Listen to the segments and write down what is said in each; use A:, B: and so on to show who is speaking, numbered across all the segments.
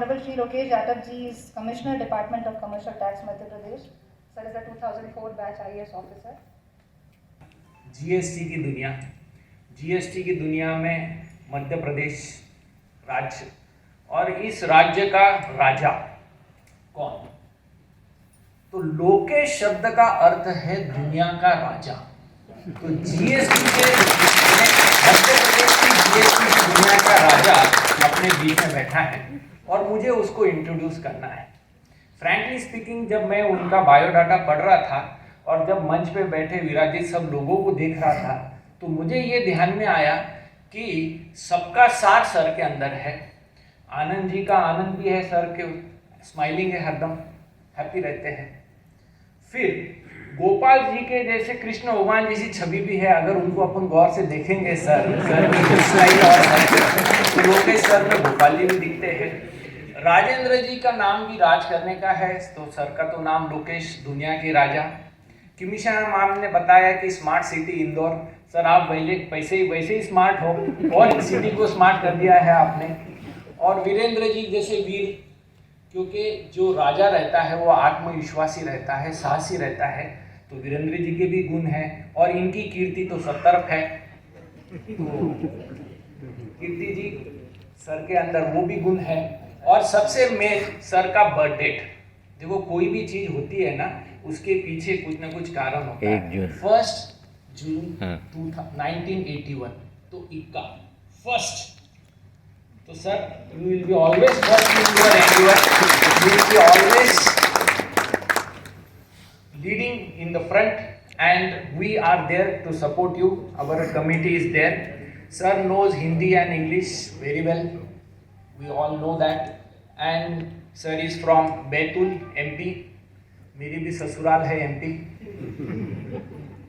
A: Honorable Shri Lokesh Jatap ji is Commissioner, Department of Commercial Tax, Madhya Pradesh. Sir is a 2004 batch IAS officer.
B: GST की दुनिया में मध्य प्रदेश राज्य और इस राज्य का राजा कौन? तो लोकेश शब्द का अर्थ है दुनिया का राजा। तो जीएसटी के मध्य प्रदेश की जीएसटी की दुनिया का राजा अपने बीच में बैठा है और मुझे उसको इंट्रोड्यूस करना है। फ्रैंकली स्पीकिंग, जब मैं उनका बायोडाटा पढ़ रहा था और जब मंच पे बैठे विराजित सब लोगों को देख रहा था तो मुझे ये ध्यान में आया कि सबका सार सर के अंदर है। आनंद जी का आनंद भी है, सर के स्माइलिंग है, हरदम हैप्पी रहते हैं। फिर गोपाल जी के जैसे कृष्ण भगवान जैसी छवि भी है, अगर उनको अपन गौर से देखेंगे सर की स्टाइल और तो लोकेश सर में गोपाल जी भी दिखते हैं। राजेंद्र जी का नाम भी राज करने का है, तो सर का तो नाम लोकेश, दुनिया के राजा। किमिशा मैम ने बताया कि स्मार्ट सिटी इंदौर, सर आप वैसे ही स्मार्ट हो और सिटी को स्मार्ट कर दिया है आपने। और वीरेंद्र जी जैसे वीर, क्योंकि जो राजा रहता है वो आत्मविश्वासी रहता है, साहसी रहता है, तो वीरेंद्र जी के भी गुण हैं और इनकी कीर्ति तो सब तरफ है। तो कीर्ति जी सर के अंदर वो भी गुण है। और सबसे मेन सर का बर्थ डेट। देखो कोई भी चीज होती है ना, उसके पीछे कुछ ना कुछ कारण होता है। 1 जून 1981, तो इक्का फर्स्ट। तो sir you will be always first in your endeavour, you will be always leading in the front and we are there to support you. Our committee is there. Sir knows Hindi and English very well. We all know that. And sir is from Betul MP. मेरी भी ससुराल है MP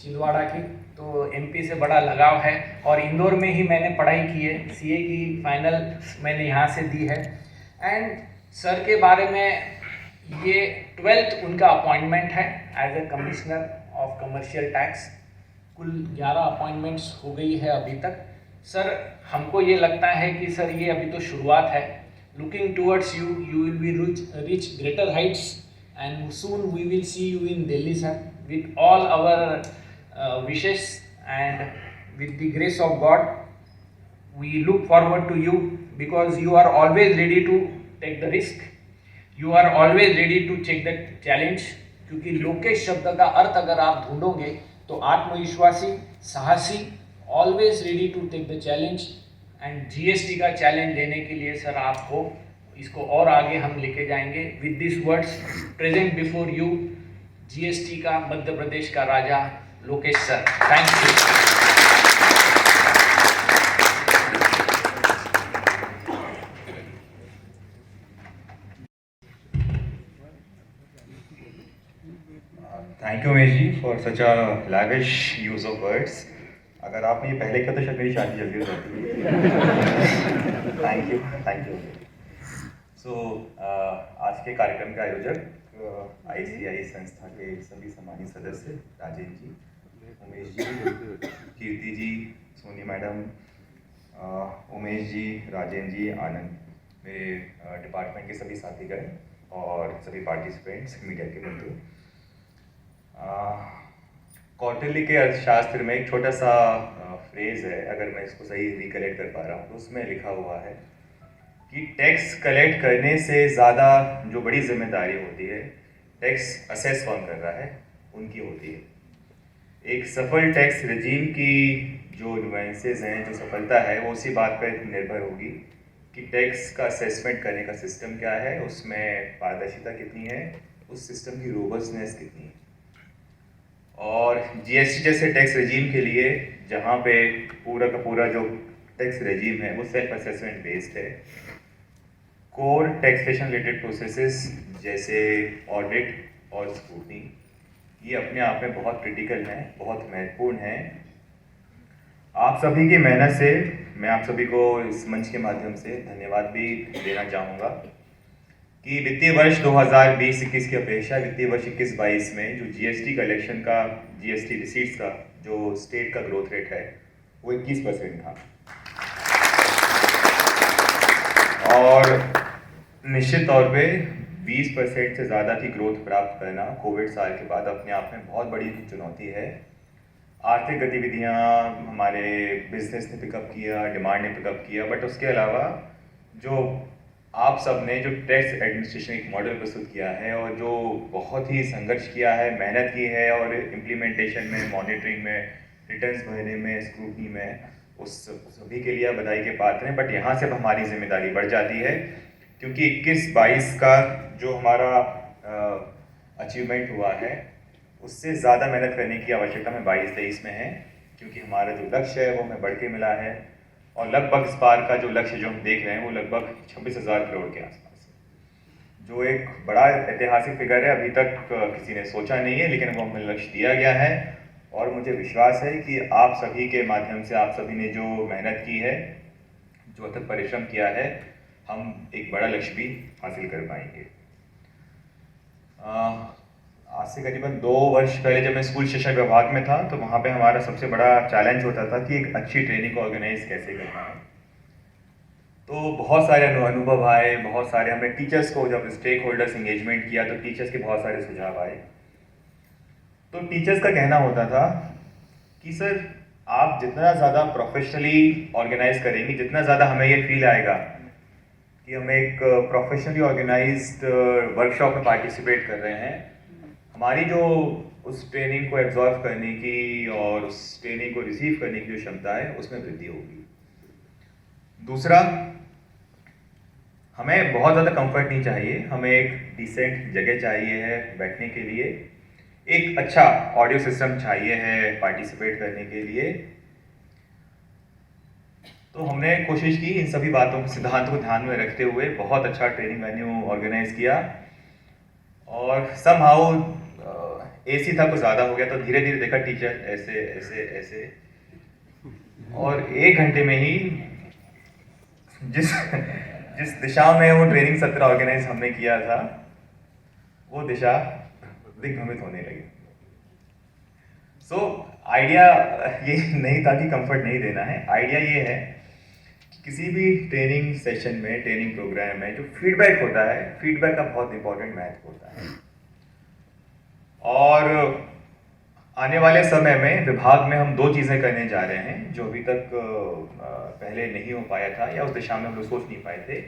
B: Chhindwara की, तो MP से बड़ा लगाव है। और इंदौर में ही मैंने पढ़ाई की है, CA की फाइनल मैंने यहाँ से दी है। एंड सर के बारे में, ये 12th उनका अपॉइंटमेंट है as a commissioner of commercial tax. कुल 11 अपॉइंटमेंट्स हो गई है अभी तक। सर हमको ये लगता है कि सर ये अभी तो शुरुआत है। Looking towards you, you will be reach greater heights and soon we will see you in Delhi sir, with all our wishes and with the grace of God we look forward to you, because you are always ready to take the risk, you are always ready to take the challenge. क्योंकि लोकेश शब्द का अर्थ अगर आप ढूंढोगे तो आत्मविश्वासी, साहसी, always ready to take the challenge. And GST का challenge लेने के लिए सर आप हो, इसको और आगे हम लेके जाएंगे। With this words present before you GST का मध्य प्रदेश का राजा Lokesh sir. Thank you.
C: Thank you Umesh ji for such a lavish use of words. अगर आपने ये पहले किया तो शायद मेरी शादी जल्दी हो जाती। Thank you. सो आज के कार्यक्रम के आयोजक आईसीआई संस्था के सभी सम्मानित सदस्य, राजेंद्र जी, उमेश जी, कीर्ति जी, सोनी मैडम, उमेश जी, राजेंद्र जी, आनंद, मेरे डिपार्टमेंट के सभी साथीगण और सभी पार्टिसिपेंट्स, मीडिया के बंधु। कौटिल्य के अर्थशास्त्र में एक छोटा सा फ्रेज है, अगर मैं इसको सही रिकलेक्ट कर पा रहा हूँ, तो उसमें लिखा हुआ है कि टैक्स कलेक्ट करने से ज़्यादा जो बड़ी जिम्मेदारी होती है, टैक्स असेस कौन कर रहा है, उनकी होती है। एक सफल टैक्स रजीम की जो नुआंसेस हैं, जो सफलता है, वो उसी बात पर निर्भर होगी कि टैक्स का असेसमेंट करने का सिस्टम क्या है, उसमें पारदर्शिता कितनी है, उस सिस्टम की रोबस्टनेस कितनी है। और जीएसटी जैसे टैक्स रजीम के लिए, जहाँ पे पूरा का पूरा जो टैक्स रजीम है वो सेल्फ असेसमेंट बेस्ड है, कोर टैक्सेशन रिलेटेड प्रोसेसेस जैसे ऑडिट और स्क्रूटनी, ये अपने आप में बहुत क्रिटिकल हैं, बहुत महत्वपूर्ण हैं। आप सभी की मेहनत से मैं आप सभी को इस मंच के माध्यम से धन्यवाद भी देना चाहूँगा कि वित्तीय वर्ष 2020-21 की अपेक्षा वित्तीय वर्ष 21-22 में जो जीएसटी कलेक्शन का, जीएसटी रिसीट्स का जो स्टेट का ग्रोथ रेट है वो 21% था। और निश्चित तौर पे 20% से ज़्यादा की ग्रोथ प्राप्त करना कोविड साल के बाद अपने आप में बहुत बड़ी चुनौती है। आर्थिक गतिविधियाँ हमारे बिजनेस ने पिकअप किया, डिमांड ने पिकअप किया, बट उसके अलावा जो आप सब ने जो टैक्स एडमिनिस्ट्रेशन एक मॉडल प्रस्तुत किया है और जो बहुत ही संघर्ष किया है, मेहनत की है और इम्प्लीमेंटेशन में, मॉनिटरिंग में, रिटर्न्स भरने में, स्क्रूटनी में, उस सभी के लिए आप बधाई के पात्र हैं। बट यहाँ से अब हमारी जिम्मेदारी बढ़ जाती है, क्योंकि 21-22 का जो हमारा अचीवमेंट हुआ है उससे ज़्यादा मेहनत करने की आवश्यकता हमें 22-23 में है, क्योंकि हमारा जो लक्ष्य है वो हमें बढ़ के मिला है। और लगभग इस बार का जो लक्ष्य जो हम देख रहे हैं वो लगभग 26,000 करोड़ के आसपास है, जो एक बड़ा ऐतिहासिक फिगर है। अभी तक किसी ने सोचा नहीं है, लेकिन वो हमें लक्ष्य दिया गया है और मुझे विश्वास है कि आप सभी के माध्यम से, आप सभी ने जो मेहनत की है, जो अथक परिश्रम किया है, हम एक बड़ा लक्ष्य भी हासिल कर पाएंगे। आज से करीबन 2 वर्ष पहले जब मैं स्कूल शिक्षा विभाग में था, तो वहाँ पे हमारा सबसे बड़ा चैलेंज होता था कि एक अच्छी ट्रेनिंग को ऑर्गेनाइज कैसे करना है। तो बहुत सारे अनुभव आए, बहुत सारे हमने टीचर्स को जब स्टेक होल्डर्स इंगेजमेंट किया तो टीचर्स के बहुत सारे सुझाव आए। तो टीचर्स का कहना होता था कि सर, आप जितना ज़्यादा प्रोफेशनली ऑर्गेनाइज करेंगे, जितना ज़्यादा हमें ये फील आएगा कि हम एक प्रोफेशनली ऑर्गेनाइज्ड वर्कशॉप में पार्टिसिपेट कर रहे हैं, हमारी जो उस ट्रेनिंग को एब्जॉर्व करने की और उस ट्रेनिंग को रिसीव करने की जो क्षमता है उसमें वृद्धि होगी। दूसरा, हमें बहुत ज़्यादा कंफर्ट नहीं चाहिए, हमें एक डिसेंट जगह चाहिए है बैठने के लिए, एक अच्छा ऑडियो सिस्टम चाहिए है पार्टिसिपेट करने के लिए। तो हमने कोशिश की इन सभी बातों को, सिद्धांतों को ध्यान में रखते हुए बहुत अच्छा ट्रेनिंग वेन्यू ऑर्गेनाइज किया। और समहाउ एसी था कुछ ज़्यादा हो गया, तो धीरे धीरे देखा टीचर ऐसे ऐसे ऐसे, और 1 घंटे में ही जिस दिशा में वो ट्रेनिंग सत्र ऑर्गेनाइज हमने किया था, वो दिशा दिग्भ्रमित होने लगी। सो आइडिया ये नहीं था कि कंफर्ट नहीं देना है, आइडिया ये है कि किसी भी ट्रेनिंग सेशन में, ट्रेनिंग प्रोग्राम में जो फीडबैक होता है, फीडबैक का बहुत इंपॉर्टेंट महत्व होता है। और आने वाले समय में विभाग में हम 2 चीज़ें करने जा रहे हैं जो अभी तक पहले नहीं हो पाया था या उस दिशा में हम लोग सोच नहीं पाए थे।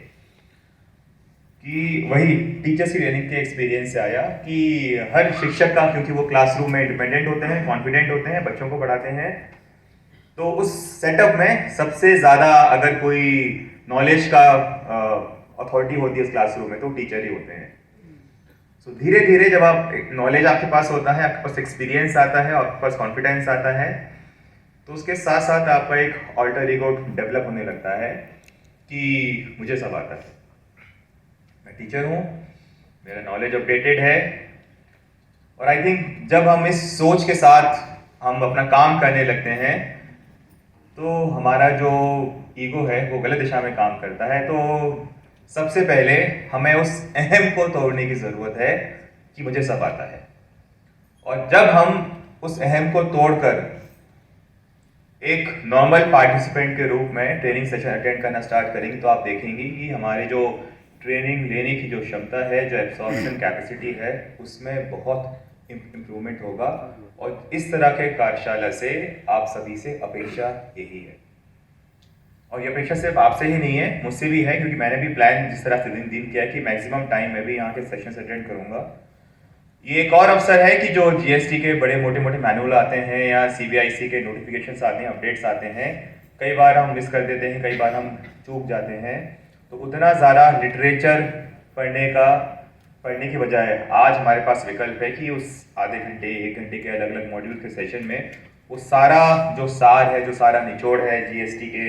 C: कि वही टीचर्स की ट्रेनिंग के एक्सपीरियंस से आया कि हर शिक्षक का, क्योंकि वो क्लासरूम में इंडिपेंडेंट होते हैं, कॉन्फिडेंट होते हैं, बच्चों को पढ़ाते हैं, तो उस सेटअप में सबसे ज़्यादा अगर कोई नॉलेज का अथॉरिटी होती है उस क्लासरूम में, तो टीचर ही होते हैं। सो धीरे धीरे जब आप नॉलेज आपके पास होता है, आपके पास एक्सपीरियंस आता है, आपके पास कॉन्फिडेंस आता है, तो उसके साथ साथ आपका एक ऑल्टर ईगो डेवलप होने लगता है कि मुझे सब आता है, मैं टीचर हूँ, मेरा नॉलेज अपडेटेड है। और आई थिंक जब हम इस सोच के साथ हम अपना काम करने लगते हैं, तो हमारा जो ईगो है वो गलत दिशा में काम करता है। तो सबसे पहले हमें उस अहम को तोड़ने की ज़रूरत है कि मुझे सब आता है। और जब हम उस अहम को तोड़कर एक नॉर्मल पार्टिसिपेंट के रूप में ट्रेनिंग सेशन अटेंड करना स्टार्ट करेंगे, तो आप देखेंगे कि हमारे जो ट्रेनिंग लेने की जो क्षमता है, जो एब्सॉर्प्शन कैपेसिटी है, उसमें बहुत इम्प्रूवमेंट होगा। और इस तरह के कार्यशाला से आप सभी से अपेक्षा यही है, और ये अपेक्षा सिर्फ आपसे ही नहीं है, मुझसे भी है, क्योंकि मैंने भी प्लान जिस तरह से दिन किया कि मैक्सिमम टाइम मैं भी यहाँ के सेशंस अटेंड करूँगा। ये एक और अवसर है कि जो जीएसटी के बड़े मोटे मोटे मैनुअल आते हैं या सीबीआईसी के नोटिफिकेशंस आते हैं, अपडेट्स आते हैं, कई बार हम मिस कर देते हैं, कई बार हम चूक जाते हैं। तो उतना ज़्यादा लिटरेचर पढ़ने की बजाय आज हमारे पास विकल्प है कि उस आधे घंटे 1 घंटे के अलग अलग मॉड्यूल के सेशन में वो सारा जो सार है, जो सारा निचोड़ है जीएसटी के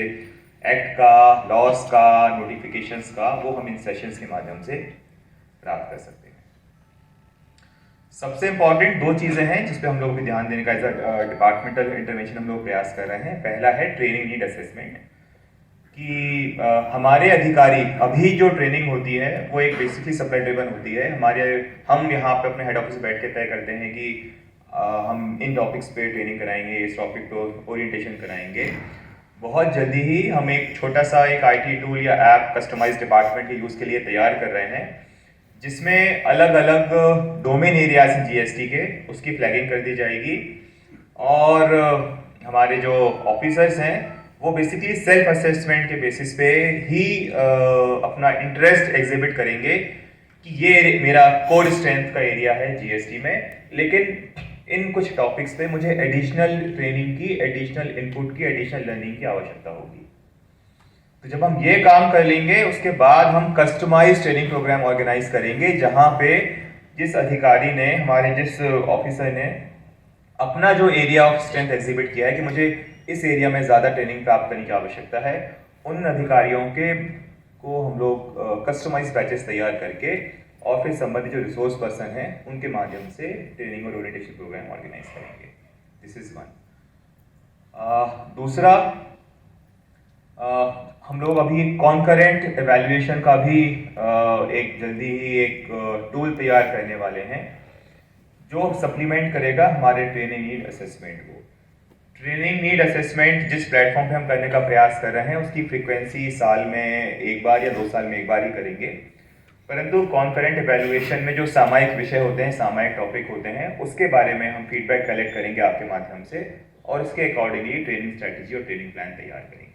C: एक्ट का, लॉस का, नोटिफिकेशंस का, वो हम इन सेशंस के माध्यम से प्राप्त कर सकते हैं। सबसे इंपॉर्टेंट 2 चीज़ें हैं जिस पे हम लोग भी ध्यान देने का एज अ डिपार्टमेंटल इंटरवेंशन हम लोग प्रयास कर रहे हैं। पहला है ट्रेनिंग नीड असेसमेंट, कि हमारे अधिकारी, अभी जो ट्रेनिंग होती है वो एक बेसिकली सप्लाई ड्रिवन होती है। हम यहाँ पे अपने हेड ऑफिस बैठ के तय करते हैं कि हम इन टॉपिक्स पे ट्रेनिंग कराएंगे, इस टॉपिक पे ओरिएंटेशन कराएंगे। बहुत जल्दी ही हम एक छोटा सा एक IT टूल या ऐप कस्टमाइज डिपार्टमेंट के यूज़ के लिए तैयार कर रहे हैं, जिसमें अलग अलग डोमेन एरियाज हैं GST के, उसकी फ्लैगिंग कर दी जाएगी। और हमारे जो ऑफिसर्स हैं वो बेसिकली सेल्फ असेसमेंट के बेसिस पे ही अपना इंटरेस्ट एग्जिबिट करेंगे कि ये मेरा कोर स्ट्रेंथ का एरिया है GST में, लेकिन इन कुछ टॉपिक्स पे मुझे एडिशनल ट्रेनिंग की, एडिशनल इनपुट की, एडिशनल लर्निंग की आवश्यकता होगी। तो जब हम ये काम कर लेंगे उसके बाद हम कस्टमाइज ट्रेनिंग प्रोग्राम ऑर्गेनाइज करेंगे, जहाँ पे जिस अधिकारी ने, हमारे जिस ऑफिसर ने अपना जो एरिया ऑफ स्ट्रेंथ एग्जिबिट किया है कि मुझे इस एरिया में ज़्यादा ट्रेनिंग प्राप्त करने की आवश्यकता है, उन अधिकारियों को हम लोग कस्टमाइज बैचेस तैयार करके और फिर संबंधित जो रिसोर्स पर्सन हैं उनके माध्यम से ट्रेनिंग और ओरिएंटेशन प्रोग्राम ऑर्गेनाइज करेंगे। This is one. दूसरा, हम लोग अभी कॉन्करेंट एवेल्युएशन का भी एक जल्दी ही एक टूल तैयार करने वाले हैं, जो सप्लीमेंट करेगा हमारे ट्रेनिंग नीड असेसमेंट को। ट्रेनिंग नीड असेसमेंट जिस प्लेटफॉर्म पे हम करने का प्रयास कर रहे हैं उसकी फ्रीक्वेंसी साल में एक बार या 2 साल में एक बार ही करेंगे, परंतु कॉन्करेंट एवेल्युएशन में जो सामायिक विषय होते हैं, सामायिक टॉपिक होते हैं, उसके बारे में हम फीडबैक कलेक्ट करेंगे आपके माध्यम से और इसके अकॉर्डिंगली ट्रेनिंग स्ट्रैटेजी और ट्रेनिंग प्लान तैयार करेंगे।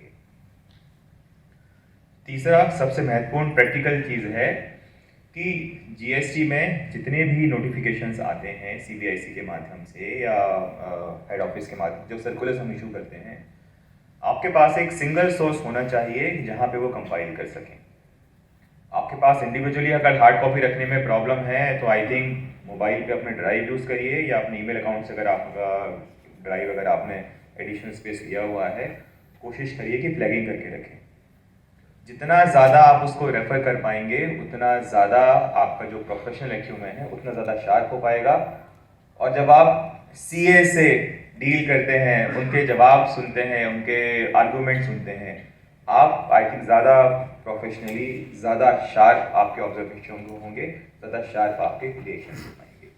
C: तीसरा सबसे महत्वपूर्ण प्रैक्टिकल चीज़ है कि GST में जितने भी नोटिफिकेशंस आते हैं CBIC के माध्यम से या हेड ऑफिस के माध्यम, जो सर्कुलर्स हम इशू करते हैं, आपके पास एक सिंगल सोर्स होना चाहिए जहाँ पे वो कंपाइल कर सकें। आपके पास इंडिविजुअली अगर हार्ड कॉपी रखने में प्रॉब्लम है तो आई थिंक मोबाइल पे अपने ड्राइव यूज़ करिए, या अपने ईमेल अकाउंट से अगर आपका ड्राइव अगर आपने एडिशनल स्पेस लिया हुआ है, कोशिश करिए कि फ्लैगिंग करके रखें। जितना ज़्यादा आप उसको रेफ़र कर पाएंगे उतना ज़्यादा आपका जो प्रोफेशनल एक्यूमेंट है उतना ज़्यादा शार्प हो पाएगा। और जब आप CA से डील करते हैं, उनके जवाब सुनते हैं, उनके आर्गूमेंट सुनते हैं, आप आई थिंक ज़्यादा प्रोफेशनली, ज़्यादा शार्प आपके ऑब्जर्वेशन होंगे, ज़्यादा शार्प आपके क्रिएशन हो पाएंगे।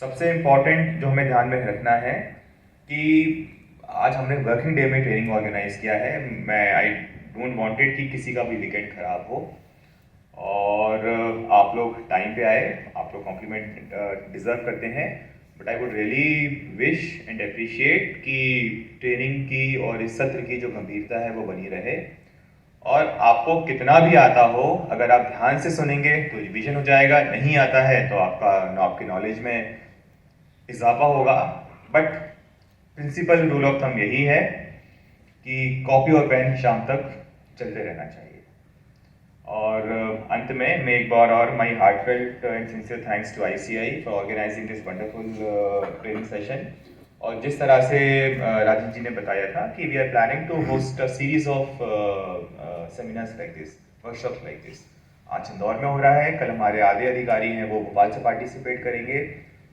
C: सबसे इम्पॉर्टेंट जो हमें ध्यान में रखना है कि आज हमने वर्किंग डे में ट्रेनिंग ऑर्गेनाइज किया है। मैं आई डोंट वांटेड कि किसी का भी वीकेंड खराब हो, और आप लोग टाइम पे आए, आप लोग कॉम्प्लीमेंट डिजर्व करते हैं, but I would really wish and appreciate कि ट्रेनिंग की और इस सत्र की जो गंभीरता है वो बनी रहे। और आपको कितना भी आता हो, अगर आप ध्यान से सुनेंगे तो रिवीजन हो जाएगा, नहीं आता है तो आपकी नॉलेज में इजाफा होगा। But principle rule of thumb यही है कि कॉपी और पेन शाम तक चलते रहना चाहिए। और अंत में मैं एक बार और my heartfelt and sincere thanks to ICI for organising this wonderful training session. और जिस तरह से राजीव जी ने बताया था कि we are planning to host a series of seminars like this, workshops like this. आज इंदौर में हो रहा है, कल हमारे आधे अधिकारी हैं वो भोपाल से पार्टिसिपेट करेंगे,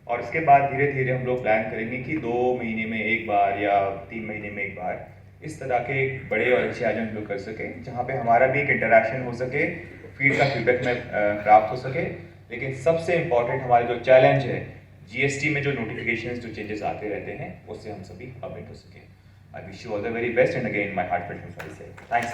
C: और इसके बाद धीरे धीरे हम लोग प्लान करेंगे कि 2 महीने में एक बार या 3 महीने में एक बार इस तरह के बड़े और अच्छे आयोजन लोग कर सकें, जहाँ पे हमारा भी एक इंटरेक्शन हो सके, फीडबैक में प्राप्त हो सके। लेकिन सबसे इम्पॉर्टेंट हमारा जो चैलेंज है, GST में जो नोटिफिकेशंस, जो चेंजेस आते रहते हैं, उससे हम सभी अपडेट हो सकें। I wish you all the very best and again my heartfelt thanks.